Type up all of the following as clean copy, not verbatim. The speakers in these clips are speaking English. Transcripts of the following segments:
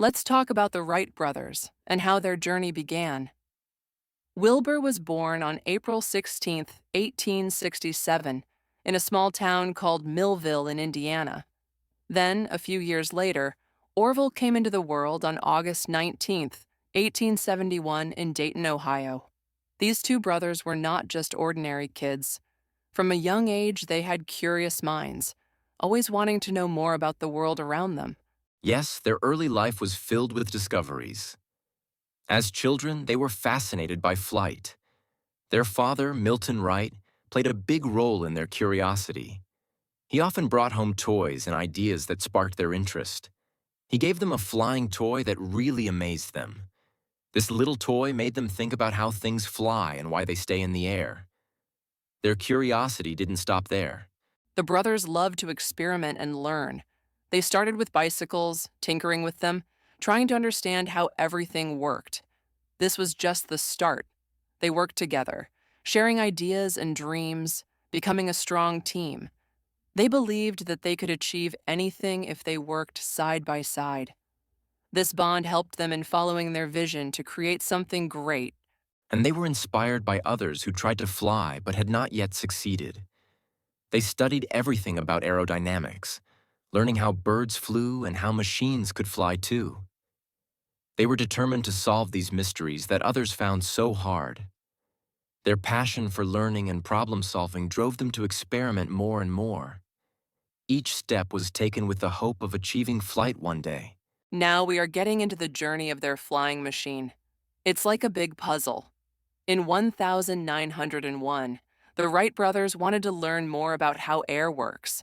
Let's talk about the Wright brothers and how their journey began. Wilbur was born on April 16th, 1867, in a small town called Millville in Indiana. Then, a few years later, Orville came into the world on August 19th, 1871, in Dayton, Ohio. These two brothers were not just ordinary kids. From a young age, they had curious minds, always wanting to know more about the world around them. Yes, their early life was filled with discoveries. As children, they were fascinated by flight. Their father, Milton Wright, played a big role in their curiosity. He often brought home toys and ideas that sparked their interest. He gave them a flying toy that really amazed them. This little toy made them think about how things fly and why they stay in the air. Their curiosity didn't stop there. The brothers loved to experiment and learn. They started with bicycles, tinkering with them, trying to understand how everything worked. This was just the start. They worked together, sharing ideas and dreams, becoming a strong team. They believed that they could achieve anything if they worked side by side. This bond helped them in following their vision to create something great. And they were inspired by others who tried to fly but had not yet succeeded. They studied everything about aerodynamics, learning how birds flew and how machines could fly too. They were determined to solve these mysteries that others found so hard. Their passion for learning and problem-solving drove them to experiment more and more. Each step was taken with the hope of achieving flight one day. Now we are getting into the journey of their flying machine. It's like a big puzzle. In 1901, the Wright brothers wanted to learn more about how air works.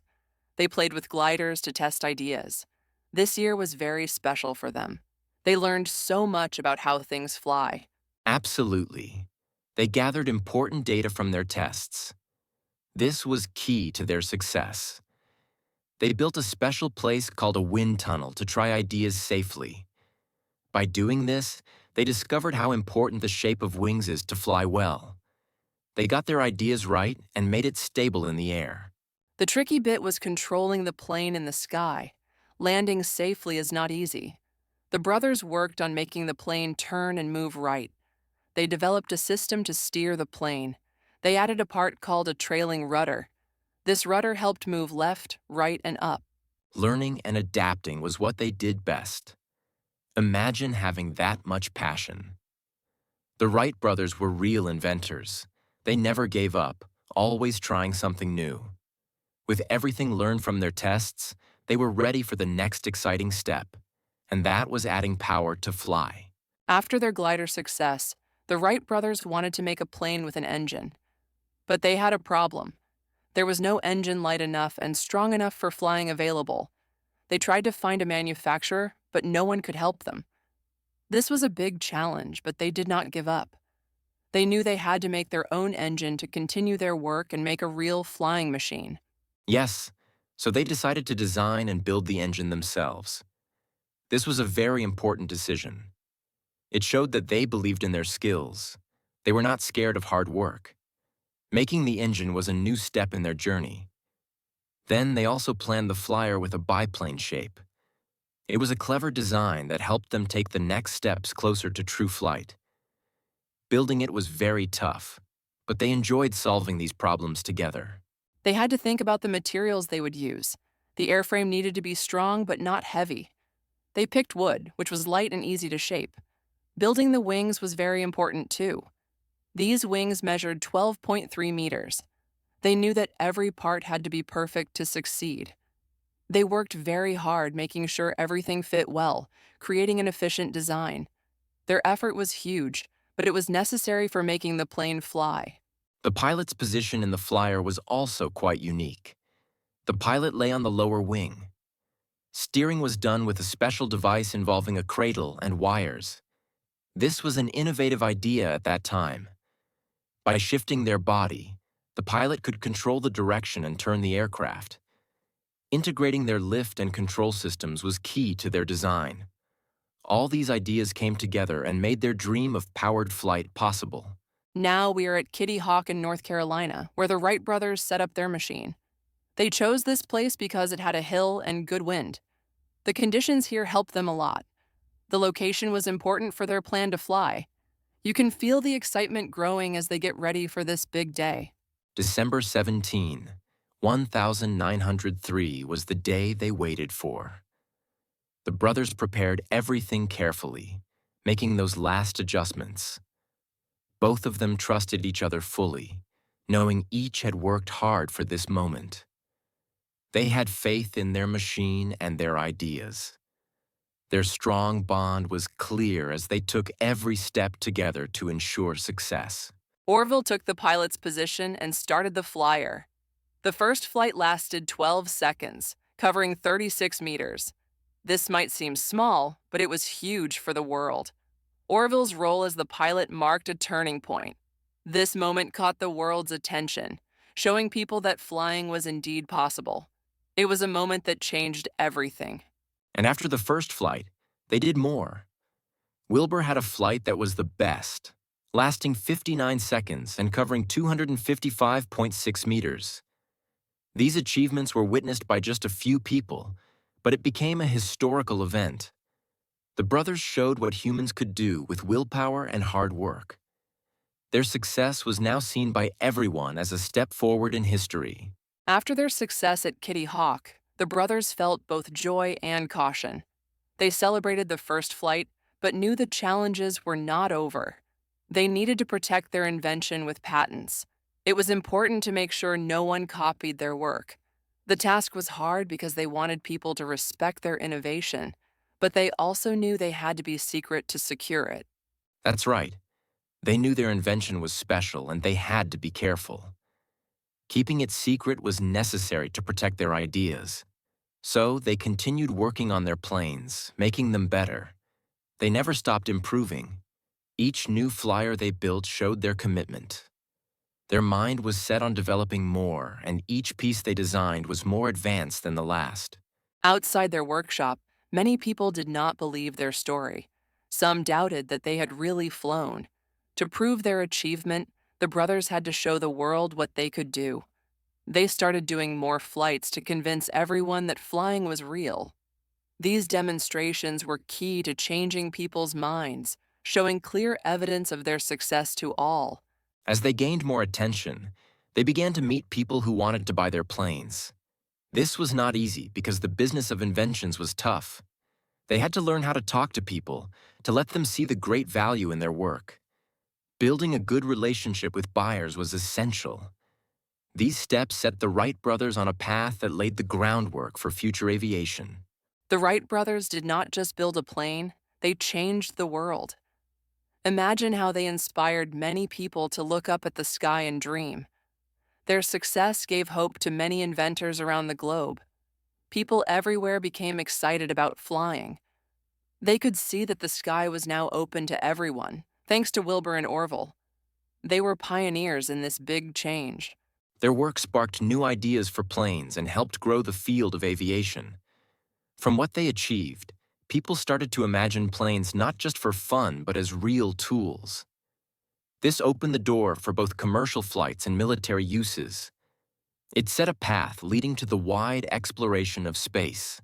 They played with gliders to test ideas. This year was very special for them. They learned so much about how things fly. Absolutely. They gathered important data from their tests. This was key to their success. They built a special place called a wind tunnel to try ideas safely. By doing this, they discovered how important the shape of wings is to fly well. They got their ideas right and made it stable in the air. The tricky bit was controlling the plane in the sky. Landing safely is not easy. The brothers worked on making the plane turn and move right. They developed a system to steer the plane. They added a part called a trailing rudder. This rudder helped move left, right, and up. Learning and adapting was what they did best. Imagine having that much passion. The Wright brothers were real inventors. They never gave up, always trying something new. With everything learned from their tests, they were ready for the next exciting step, and that was adding power to fly. After their glider success, the Wright brothers wanted to make a plane with an engine. But they had a problem. There was no engine light enough and strong enough for flying available. They tried to find a manufacturer, but no one could help them. This was a big challenge, but they did not give up. They knew they had to make their own engine to continue their work and make a real flying machine. Yes, so they decided to design and build the engine themselves. This was a very important decision. It showed that they believed in their skills. They were not scared of hard work. Making the engine was a new step in their journey. Then they also planned the flyer with a biplane shape. It was a clever design that helped them take the next steps closer to true flight. Building it was very tough, but they enjoyed solving these problems together. They had to think about the materials they would use. The airframe needed to be strong but not heavy. They picked wood, which was light and easy to shape. Building the wings was very important too. These wings measured 12.3 meters. They knew that every part had to be perfect to succeed. They worked very hard making sure everything fit well, creating an efficient design. Their effort was huge, but it was necessary for making the plane fly. The pilot's position in the flyer was also quite unique. The pilot lay on the lower wing. Steering was done with a special device involving a cradle and wires. This was an innovative idea at that time. By shifting their body, the pilot could control the direction and turn the aircraft. Integrating their lift and control systems was key to their design. All these ideas came together and made their dream of powered flight possible. Now we are at Kitty Hawk in North Carolina, where the Wright brothers set up their machine. They chose this place because it had a hill and good wind. The conditions here helped them a lot. The location was important for their plan to fly. You can feel the excitement growing as they get ready for this big day. December 17, 1903 was the day they waited for. The brothers prepared everything carefully, making those last adjustments. Both of them trusted each other fully, knowing each had worked hard for this moment. They had faith in their machine and their ideas. Their strong bond was clear as they took every step together to ensure success. Orville took the pilot's position and started the flyer. The first flight lasted 12 seconds, covering 36 meters. This might seem small, but it was huge for the world. Orville's role as the pilot marked a turning point. This moment caught the world's attention, showing people that flying was indeed possible. It was a moment that changed everything. And after the first flight, they did more. Wilbur had a flight that was the best, lasting 59 seconds and covering 255.6 meters. These achievements were witnessed by just a few people, but it became a historical event. The brothers showed what humans could do with willpower and hard work. Their success was now seen by everyone as a step forward in history. After their success at Kitty Hawk, the brothers felt both joy and caution. They celebrated the first flight, but knew the challenges were not over. They needed to protect their invention with patents. It was important to make sure no one copied their work. The task was hard because they wanted people to respect their innovation, but they also knew they had to be secret to secure it. That's right. They knew their invention was special and they had to be careful. Keeping it secret was necessary to protect their ideas. So they continued working on their planes, making them better. They never stopped improving. Each new flyer they built showed their commitment. Their mind was set on developing more, and each piece they designed was more advanced than the last. Outside their workshop, many people did not believe their story. Some doubted that they had really flown. To prove their achievement, the brothers had to show the world what they could do. They started doing more flights to convince everyone that flying was real. These demonstrations were key to changing people's minds, showing clear evidence of their success to all. As they gained more attention, they began to meet people who wanted to buy their planes. This was not easy because the business of inventions was tough. They had to learn how to talk to people, to let them see the great value in their work. Building a good relationship with buyers was essential. These steps set the Wright brothers on a path that laid the groundwork for future aviation. The Wright brothers did not just build a plane, they changed the world. Imagine how they inspired many people to look up at the sky and dream. Their success gave hope to many inventors around the globe. People everywhere became excited about flying. They could see that the sky was now open to everyone, thanks to Wilbur and Orville. They were pioneers in this big change. Their work sparked new ideas for planes and helped grow the field of aviation. From what they achieved, people started to imagine planes not just for fun but as real tools. This opened the door for both commercial flights and military uses. It set a path leading to the wide exploration of space.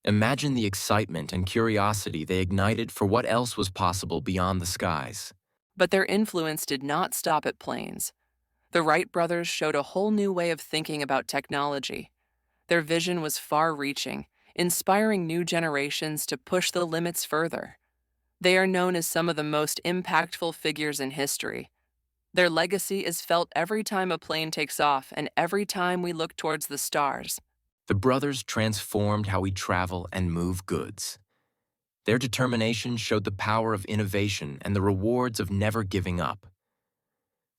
Imagine the excitement and curiosity they ignited for what else was possible beyond the skies. But their influence did not stop at planes. The Wright brothers showed a whole new way of thinking about technology. Their vision was far-reaching, inspiring new generations to push the limits further. They are known as some of the most impactful figures in history. Their legacy is felt every time a plane takes off and every time we look towards the stars. The brothers transformed how we travel and move goods. Their determination showed the power of innovation and the rewards of never giving up.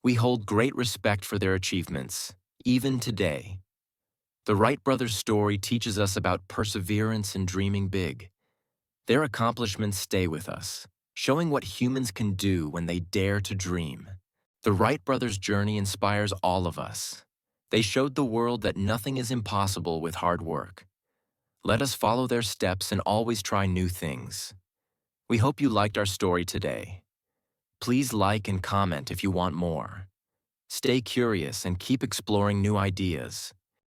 We hold great respect for their achievements, even today. The Wright brothers' story teaches us about perseverance and dreaming big. Their accomplishments stay with us, showing what humans can do when they dare to dream. The Wright brothers' journey inspires all of us. They showed the world that nothing is impossible with hard work. Let us follow their steps and always try new things. We hope you liked our story today. Please like and comment if you want more. Stay curious and keep exploring new ideas.